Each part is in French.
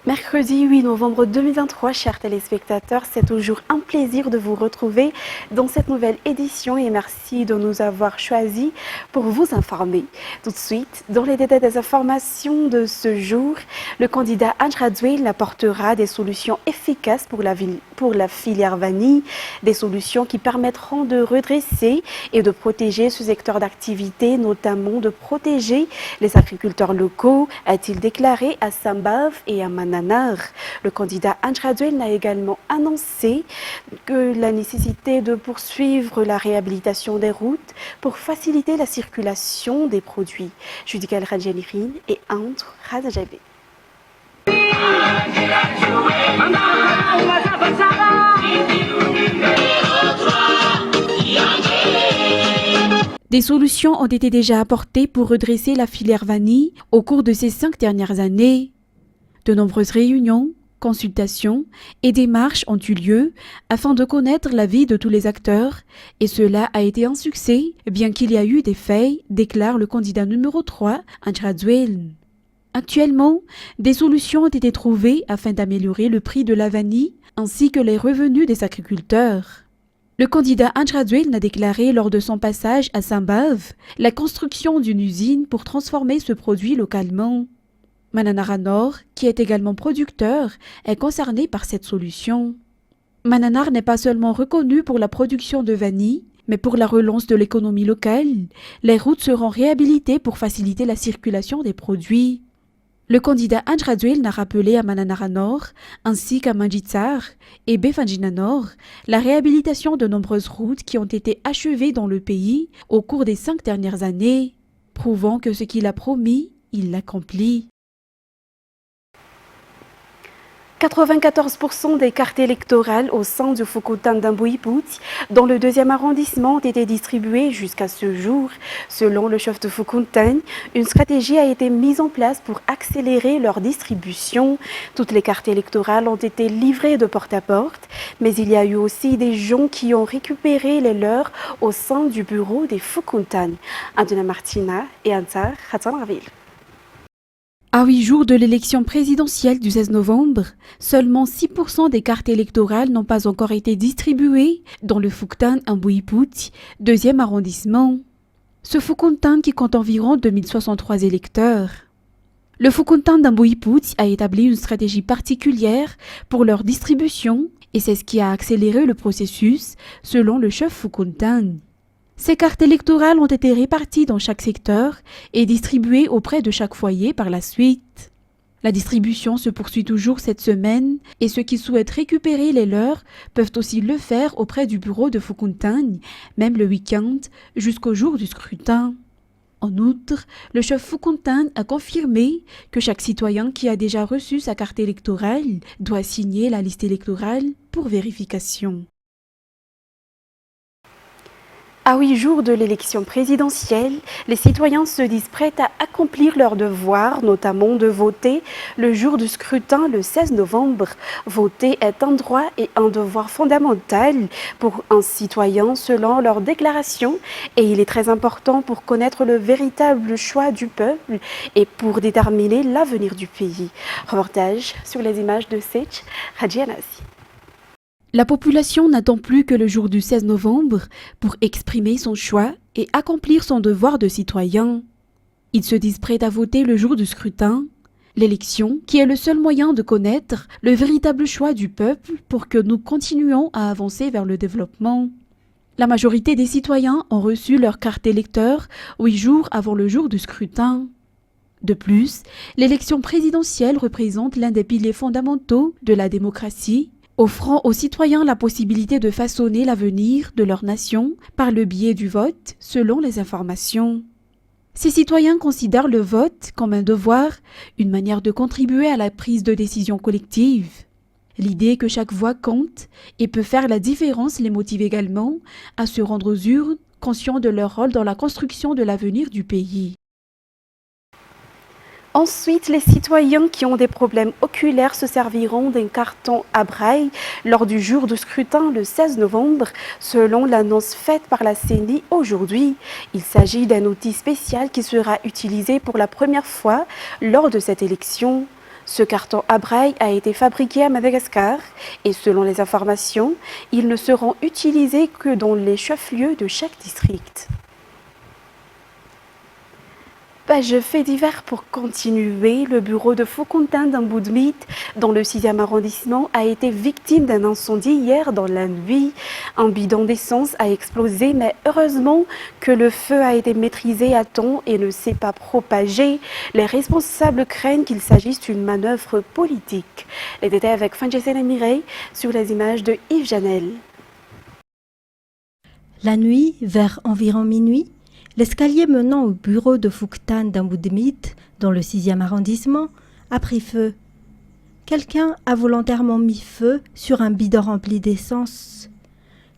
Mercredi 8 novembre 2023, chers téléspectateurs, c'est toujours un plaisir de vous retrouver dans cette nouvelle édition et merci de nous avoir choisis pour vous informer. Tout de suite, dans les détails des informations de ce jour, le candidat Ange Radouel apportera des solutions efficaces pour la filière vanille, des solutions qui permettront de redresser et de protéger ce secteur d'activité, notamment de protéger les agriculteurs locaux, a-t-il déclaré à Sambave et à Mananaar. Le candidat Ange Radouel a également annoncé que la nécessité de poursuivre la réhabilitation des routes pour faciliter la circulation des produits. Judical Radjanirin et entre Radjabé. Des solutions ont été déjà apportées pour redresser la filière vanille au cours de ces 5 dernières années. De nombreuses réunions, consultations et démarches ont eu lieu afin de connaître l'avis de tous les acteurs et cela a été un succès bien qu'il y a eu des failles, déclare le candidat numéro 3, Ange Radouel. Actuellement, des solutions ont été trouvées afin d'améliorer le prix de la vanille ainsi que les revenus des agriculteurs. Le candidat Ange Radouel a déclaré lors de son passage à Sambave la construction d'une usine pour transformer ce produit localement. Mananaar Nord, qui est également producteur, est concerné par cette solution. Mananaar n'est pas seulement reconnu pour la production de vanille, mais pour la relance de l'économie locale. Les routes seront réhabilitées pour faciliter la circulation des produits. Le candidat Ange Radouel a rappelé à Mananaar Nord, ainsi qu'à Mandjitsar et Befandjina Nord, la réhabilitation de nombreuses routes qui ont été achevées dans le pays au cours des 5 dernières années, prouvant que ce qu'il a promis, il l'accomplit. 94% des cartes électorales au sein du Foukoutane d'Ambouipouti, dans le 2e arrondissement, ont été distribuées jusqu'à ce jour. Selon le chef de Foukoutane, une stratégie a été mise en place pour accélérer leur distribution. Toutes les cartes électorales ont été livrées de porte à porte, mais il y a eu aussi des gens qui ont récupéré les leurs au sein du bureau des Foukoutane. Anduna Martina et Antar Khatanraville. À 8 jours de l'élection présidentielle du 16 novembre, seulement 6% des cartes électorales n'ont pas encore été distribuées dans le Foukoutane Ambouipouti, 2e arrondissement. Ce Foukoutane qui compte environ 2063 électeurs. Le Foukoutane d'Ambouipouti a établi une stratégie particulière pour leur distribution et c'est ce qui a accéléré le processus, selon le chef Foukoutane. Ces cartes électorales ont été réparties dans chaque secteur et distribuées auprès de chaque foyer par la suite. La distribution se poursuit toujours cette semaine et ceux qui souhaitent récupérer les leurs peuvent aussi le faire auprès du bureau de Foukoutane, même le week-end, jusqu'au jour du scrutin. En outre, le chef Foukoutane a confirmé que chaque citoyen qui a déjà reçu sa carte électorale doit signer la liste électorale pour vérification. À 8 jours de l'élection présidentielle, les citoyens se disent prêts à accomplir leur devoir, notamment de voter le jour du scrutin le 16 novembre. Voter est un droit et un devoir fondamental pour un citoyen selon leur déclaration et il est très important pour connaître le véritable choix du peuple et pour déterminer l'avenir du pays. Reportage sur les images de Sech Radjianasi. La population n'attend plus que le jour du 16 novembre pour exprimer son choix et accomplir son devoir de citoyen. Ils se disent prêts à voter le jour du scrutin, l'élection qui est le seul moyen de connaître le véritable choix du peuple pour que nous continuions à avancer vers le développement. La majorité des citoyens ont reçu leur carte électeur 8 jours avant le jour du scrutin. De plus, l'élection présidentielle représente l'un des piliers fondamentaux de la démocratie, offrant aux citoyens la possibilité de façonner l'avenir de leur nation par le biais du vote selon les informations. Ces citoyens considèrent le vote comme un devoir, une manière de contribuer à la prise de décision collective. L'idée que chaque voix compte et peut faire la différence les motive également à se rendre aux urnes, conscients de leur rôle dans la construction de l'avenir du pays. Ensuite, les citoyens qui ont des problèmes oculaires se serviront d'un carton à braille lors du jour de scrutin le 16 novembre, selon l'annonce faite par la CENI aujourd'hui. Il s'agit d'un outil spécial qui sera utilisé pour la première fois lors de cette élection. Ce carton à braille a été fabriqué à Madagascar et selon les informations, ils ne seront utilisés que dans les chefs-lieux de chaque district. Page fait divers pour continuer. Le bureau de Foucontin d'Amboudmit, dans le 6e arrondissement, a été victime d'un incendie hier dans la nuit. Un bidon d'essence a explosé, mais heureusement que le feu a été maîtrisé à temps et ne s'est pas propagé. Les responsables craignent qu'il s'agisse d'une manœuvre politique. Les détails avec Fanjesen Mireille sur les images de Yves Janel. La nuit, vers environ minuit, l'escalier menant au bureau de Fouctan d'Amboudmit, dans le 6e arrondissement, a pris feu. Quelqu'un a volontairement mis feu sur un bidon rempli d'essence.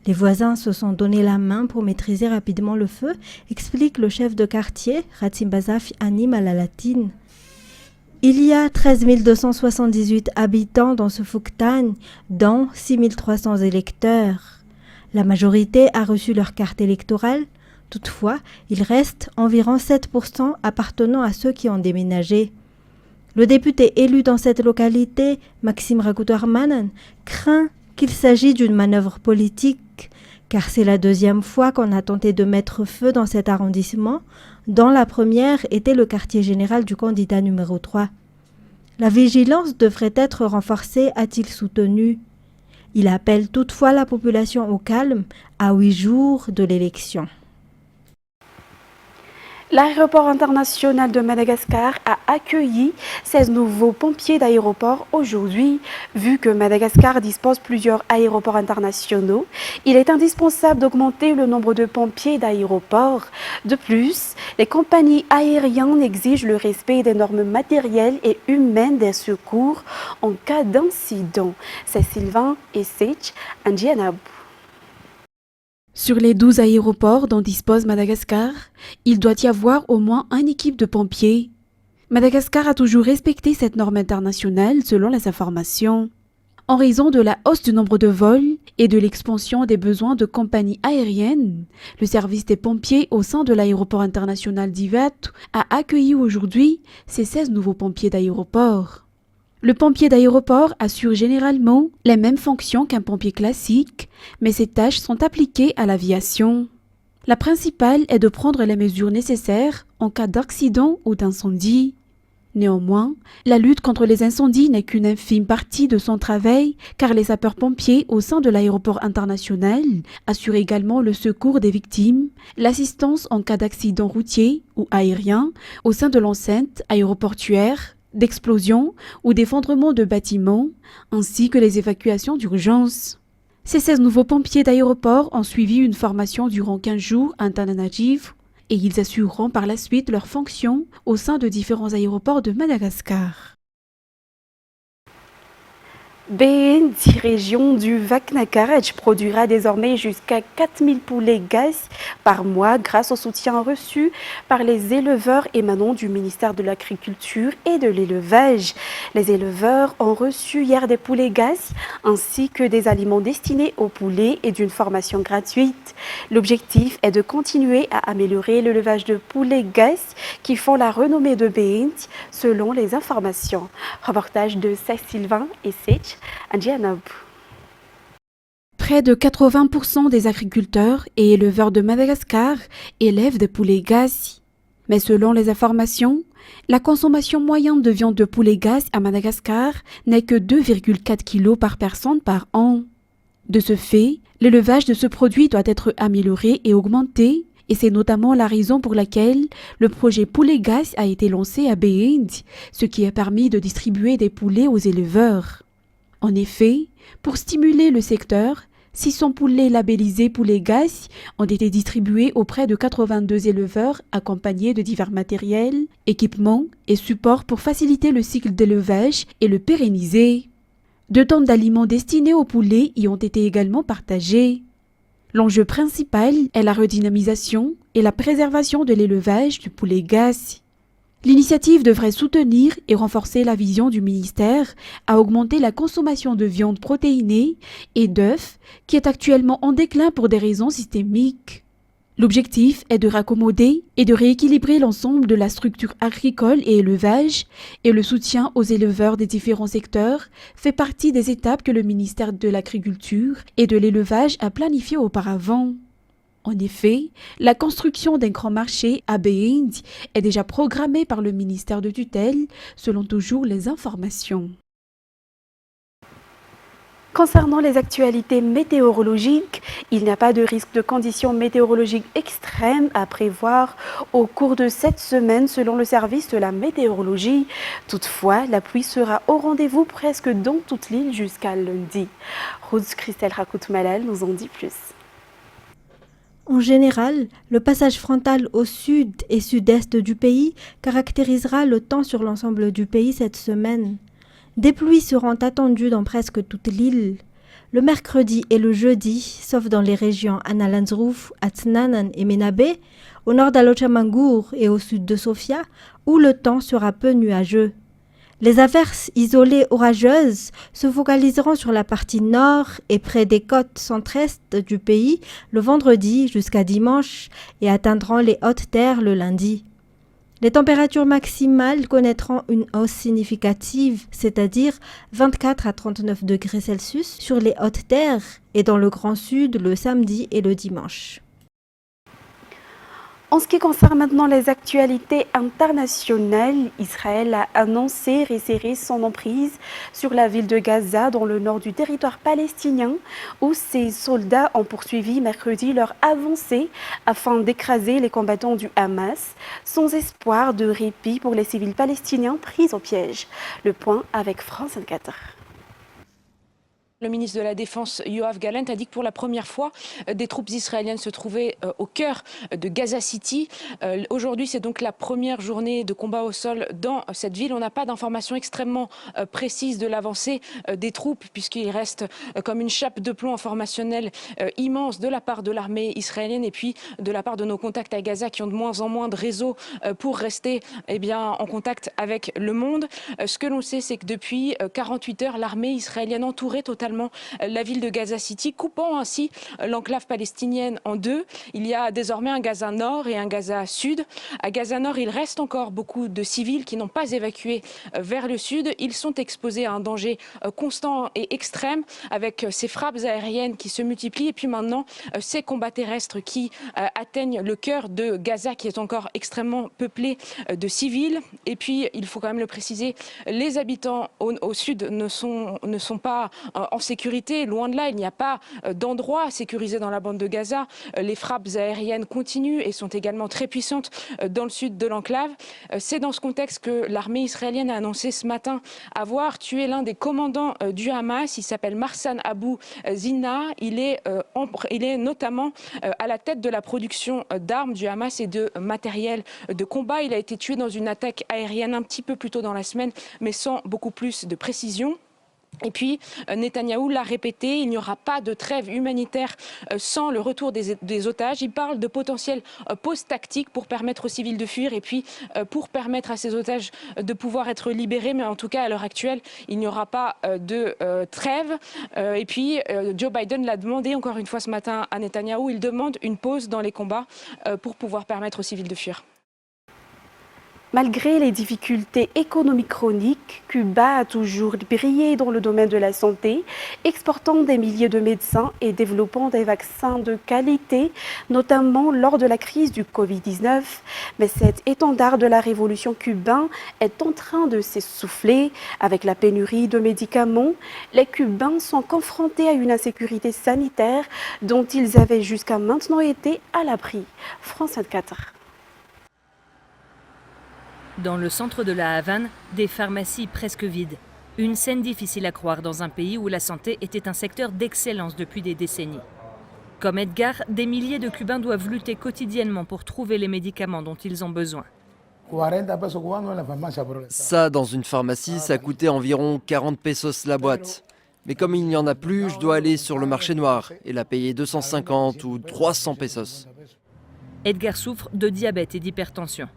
Les voisins se sont donné la main pour maîtriser rapidement le feu, explique le chef de quartier, Ratsimbazaf Anim à la latine. Il y a 13 278 habitants dans ce Fouctan, dont 6 300 électeurs. La majorité a reçu leur carte électorale. Toutefois, il reste environ 7% appartenant à ceux qui ont déménagé. Le député élu dans cette localité, Maxime Rakoutarmanen, craint qu'il s'agit d'une manœuvre politique, car c'est la deuxième fois qu'on a tenté de mettre feu dans cet arrondissement, dont la première était le quartier général du candidat numéro 3. La vigilance devrait être renforcée, a-t-il soutenu. Il appelle toutefois la population au calme à 8 jours de l'élection. L'aéroport international de Madagascar a accueilli 16 nouveaux pompiers d'aéroport aujourd'hui. Vu que Madagascar dispose plusieurs aéroports internationaux, il est indispensable d'augmenter le nombre de pompiers d'aéroport. De plus, les compagnies aériennes exigent le respect des normes matérielles et humaines des secours en cas d'incident. C'est Sylvain Essich, Andianabu. Sur les 12 aéroports dont dispose Madagascar, il doit y avoir au moins une équipe de pompiers. Madagascar a toujours respecté cette norme internationale selon les informations. En raison de la hausse du nombre de vols et de l'expansion des besoins de compagnies aériennes, le service des pompiers au sein de l'aéroport international d'Ivat a accueilli aujourd'hui ces 16 nouveaux pompiers d'aéroport. Le pompier d'aéroport assure généralement les mêmes fonctions qu'un pompier classique, mais ces tâches sont appliquées à l'aviation. La principale est de prendre les mesures nécessaires en cas d'accident ou d'incendie. Néanmoins, la lutte contre les incendies n'est qu'une infime partie de son travail, car les sapeurs-pompiers au sein de l'aéroport international assurent également le secours des victimes, l'assistance en cas d'accident routier ou aérien au sein de l'enceinte aéroportuaire, d'explosion ou d'effondrement de bâtiments, ainsi que les évacuations d'urgence. Ces 16 nouveaux pompiers d'aéroport ont suivi une formation durant 15 jours à Antananarivo et ils assureront par la suite leurs fonctions au sein de différents aéroports de Madagascar. BNT région du Vaknakaraj produira désormais jusqu'à 4000 poulets gaz par mois grâce au soutien reçu par les éleveurs émanant du ministère de l'Agriculture et de l'Élevage. Les éleveurs ont reçu hier des poulets gaz ainsi que des aliments destinés aux poulets et d'une formation gratuite. L'objectif est de continuer à améliorer l'élevage de poulets gaz qui font la renommée de BNT selon les informations. Reportage de Sylvain Essich. Près de 80% des agriculteurs et éleveurs de Madagascar élèvent des poulets gaz. Mais selon les informations, la consommation moyenne de viande de poulet gaz à Madagascar n'est que 2,4 kg par personne par an. De ce fait, l'élevage de ce produit doit être amélioré et augmenté, et c'est notamment la raison pour laquelle le projet Poulet Gaz a été lancé à Behind, ce qui a permis de distribuer des poulets aux éleveurs. En effet, pour stimuler le secteur, 600 poulets labellisés Poulet Gaz ont été distribués auprès de 82 éleveurs accompagnés de divers matériels, équipements et supports pour faciliter le cycle d'élevage et le pérenniser. 2 tonnes d'aliments destinés aux poulets y ont été également partagés. L'enjeu principal est la redynamisation et la préservation de l'élevage du poulet gaz. L'initiative devrait soutenir et renforcer la vision du ministère à augmenter la consommation de viande protéinée et d'œufs qui est actuellement en déclin pour des raisons systémiques. L'objectif est de raccommoder et de rééquilibrer l'ensemble de la structure agricole et élevage, et le soutien aux éleveurs des différents secteurs fait partie des étapes que le ministère de l'Agriculture et de l'Élevage a planifiées auparavant. En effet, la construction d'un grand marché à Behind est déjà programmée par le ministère de tutelle, selon toujours les informations. Concernant les actualités météorologiques, il n'y a pas de risque de conditions météorologiques extrêmes à prévoir au cours de cette semaine selon le service de la météorologie. Toutefois, la pluie sera au rendez-vous presque dans toute l'île jusqu'à lundi. Rose Christelle Rakout-Malal nous en dit plus. En général, le passage frontal au sud et sud-est du pays caractérisera le temps sur l'ensemble du pays cette semaine. Des pluies seront attendues dans presque toute l'île. Le mercredi et le jeudi, sauf dans les régions Analanzruf, Atsnanan et Menabe, au nord d'Alochamangour et au sud de Sofia, où le temps sera peu nuageux. Les averses isolées orageuses se focaliseront sur la partie nord et près des côtes centre-est du pays le vendredi jusqu'à dimanche et atteindront les hautes terres le lundi. Les températures maximales connaîtront une hausse significative, c'est-à-dire 24 à 39 degrés Celsius sur les hautes terres et dans le Grand Sud le samedi et le dimanche. En ce qui concerne maintenant les actualités internationales, Israël a annoncé resserrer son emprise sur la ville de Gaza dans le nord du territoire palestinien où ses soldats ont poursuivi mercredi leur avancée afin d'écraser les combattants du Hamas sans espoir de répit pour les civils palestiniens pris au piège. Le point avec France 24. Le ministre de la Défense, Yoav Gallant, a dit que pour la première fois, des troupes israéliennes se trouvaient au cœur de Gaza City. Aujourd'hui, c'est donc la première journée de combat au sol dans cette ville. On n'a pas d'informations extrêmement précises de l'avancée des troupes, puisqu'il reste comme une chape de plomb informationnelle immense de la part de l'armée israélienne et puis de la part de nos contacts à Gaza qui ont de moins en moins de réseaux pour rester en contact avec le monde. Ce que l'on sait, c'est que depuis 48 heures, l'armée israélienne entourait totalement la ville de Gaza City, coupant ainsi l'enclave palestinienne en deux. Il y a désormais un Gaza Nord et un Gaza Sud. À Gaza Nord, il reste encore beaucoup de civils qui n'ont pas évacué vers le sud. Ils sont exposés à un danger constant et extrême avec ces frappes aériennes qui se multiplient et puis maintenant ces combats terrestres qui atteignent le cœur de Gaza qui est encore extrêmement peuplé de civils. Et puis, il faut quand même le préciser, les habitants au sud ne sont pas en sécurité, loin de là, il n'y a pas d'endroit sécurisé dans la bande de Gaza. Les frappes aériennes continuent et sont également très puissantes dans le sud de l'enclave. C'est dans ce contexte que l'armée israélienne a annoncé ce matin avoir tué l'un des commandants du Hamas. Il s'appelle Marsan Abou Zina. Il est notamment à la tête de la production d'armes du Hamas et de matériel de combat. Il a été tué dans une attaque aérienne un petit peu plus tôt dans la semaine, mais sans beaucoup plus de précision. Et puis, Netanyahou l'a répété, il n'y aura pas de trêve humanitaire sans le retour des otages. Il parle de potentielles pauses tactiques pour permettre aux civils de fuir et puis pour permettre à ces otages de pouvoir être libérés. Mais en tout cas, à l'heure actuelle, il n'y aura pas de trêve. Et puis, Joe Biden l'a demandé encore une fois ce matin à Netanyahou. Il demande une pause dans les combats pour pouvoir permettre aux civils de fuir. Malgré les difficultés économiques chroniques, Cuba a toujours brillé dans le domaine de la santé, exportant des milliers de médecins et développant des vaccins de qualité, notamment lors de la crise du Covid-19. Mais cet étendard de la révolution cubaine est en train de s'essouffler. Avec la pénurie de médicaments, les Cubains sont confrontés à une insécurité sanitaire dont ils avaient jusqu'à maintenant été à l'abri. France 24. Dans le centre de la Havane, des pharmacies presque vides. Une scène difficile à croire dans un pays où la santé était un secteur d'excellence depuis des décennies. Comme Edgar, des milliers de Cubains doivent lutter quotidiennement pour trouver les médicaments dont ils ont besoin. Ça, dans une pharmacie, ça coûtait environ 40 pesos la boîte. Mais comme il n'y en a plus, je dois aller sur le marché noir et la payer 250 ou 300 pesos. Edgar souffre de diabète et d'hypertension.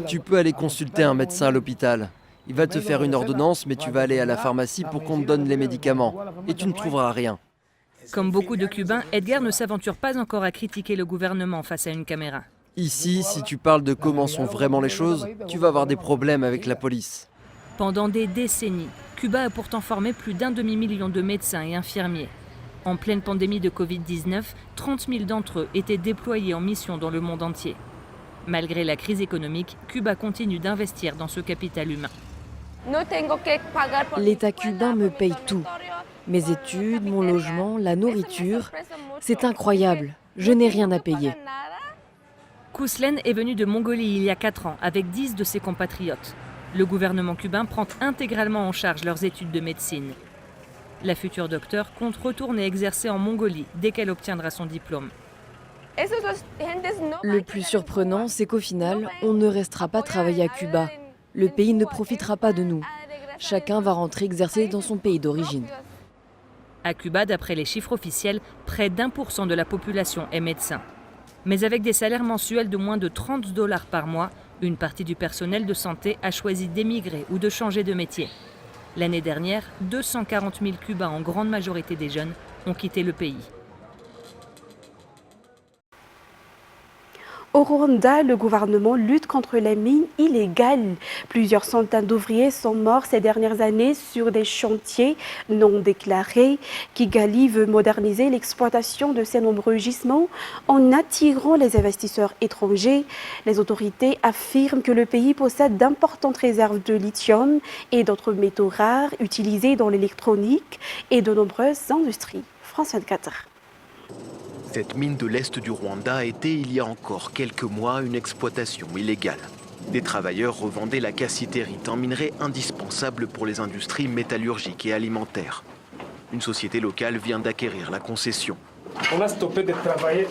Tu peux aller consulter un médecin à l'hôpital. Il va te faire une ordonnance, mais tu vas aller à la pharmacie pour qu'on te donne les médicaments. Et tu ne trouveras rien. Comme beaucoup de Cubains, Edgar ne s'aventure pas encore à critiquer le gouvernement face à une caméra. Ici, si tu parles de comment sont vraiment les choses, tu vas avoir des problèmes avec la police. Pendant des décennies, Cuba a pourtant formé plus d'1 demi-million de médecins et infirmiers. En pleine pandémie de Covid-19, 30 000 d'entre eux étaient déployés en mission dans le monde entier. Malgré la crise économique, Cuba continue d'investir dans ce capital humain. L'État cubain me paye tout. Mes études, mon logement, la nourriture. C'est incroyable. Je n'ai rien à payer. Kouslen est venu de Mongolie il y a 4 ans avec 10 de ses compatriotes. Le gouvernement cubain prend intégralement en charge leurs études de médecine. La future docteure compte retourner exercer en Mongolie dès qu'elle obtiendra son diplôme. Le plus surprenant, c'est qu'au final, on ne restera pas travailler à Cuba. Le pays ne profitera pas de nous. Chacun va rentrer exercer dans son pays d'origine. À Cuba, d'après les chiffres officiels, près d'1% de la population est médecin. Mais avec des salaires mensuels de moins de $30 par mois, une partie du personnel de santé a choisi d'émigrer ou de changer de métier. L'année dernière, 240 000 Cubains, en grande majorité des jeunes, ont quitté le pays. Au Rwanda, le gouvernement lutte contre les mines illégales. Plusieurs centaines d'ouvriers sont morts ces dernières années sur des chantiers non déclarés. Kigali veut moderniser l'exploitation de ces nombreux gisements en attirant les investisseurs étrangers. Les autorités affirment que le pays possède d'importantes réserves de lithium et d'autres métaux rares utilisés dans l'électronique et de nombreuses industries. France 24. Cette mine de l'Est du Rwanda était il y a encore quelques mois une exploitation illégale. Des travailleurs revendaient la cassitérite, un minerai indispensable pour les industries métallurgiques et alimentaires. Une société locale vient d'acquérir la concession. On a stoppé de travailler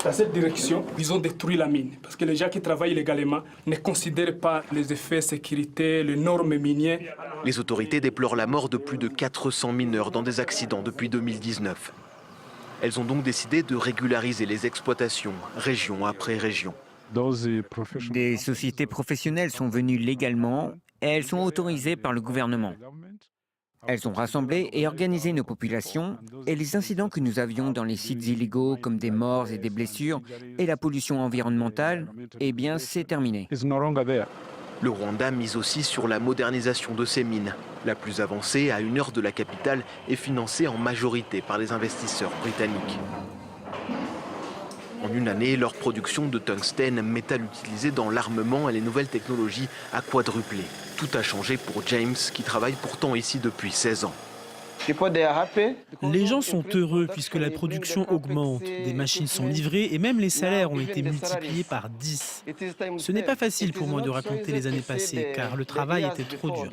dans cette direction. Ils ont détruit la mine parce que les gens qui travaillent illégalement ne considèrent pas les effets de sécurité, les normes minières. Les autorités déplorent la mort de plus de 400 mineurs dans des accidents depuis 2019. Elles ont donc décidé de régulariser les exploitations, région après région. Des sociétés professionnelles sont venues légalement et elles sont autorisées par le gouvernement. Elles ont rassemblé et organisé nos populations et les incidents que nous avions dans les sites illégaux comme des morts et des blessures et la pollution environnementale, eh bien c'est terminé. Le Rwanda mise aussi sur la modernisation de ses mines. La plus avancée, à 1 heure de la capitale, est financée en majorité par les investisseurs britanniques. En une année, leur production de tungstène, métal utilisé dans l'armement et les nouvelles technologies, a quadruplé. Tout a changé pour James, qui travaille pourtant ici depuis 16 ans. Les gens sont heureux puisque la production augmente, des machines sont livrées et même les salaires ont été multipliés par 10. Ce n'est pas facile pour moi de raconter les années passées car le travail était trop dur.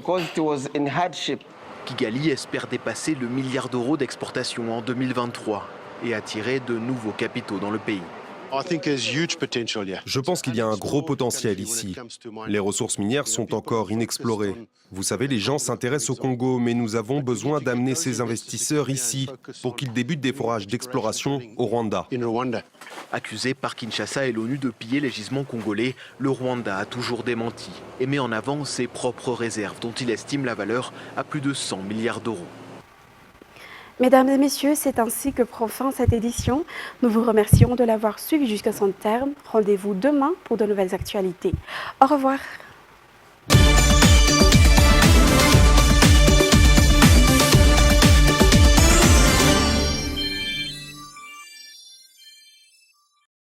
Kigali espère dépasser le milliard d'euros d'exportation en 2023 et attirer de nouveaux capitaux dans le pays. Je pense qu'il y a un gros potentiel ici. Les ressources minières sont encore inexplorées. Vous savez, les gens s'intéressent au Congo, mais nous avons besoin d'amener ces investisseurs ici pour qu'ils débutent des forages d'exploration au Rwanda. Accusé par Kinshasa et l'ONU de piller les gisements congolais, le Rwanda a toujours démenti et met en avant ses propres réserves dont il estime la valeur à plus de 100 milliards d'euros. Mesdames et messieurs, c'est ainsi que prend fin cette édition. Nous vous remercions de l'avoir suivi jusqu'à son terme. Rendez-vous demain pour de nouvelles actualités. Au revoir.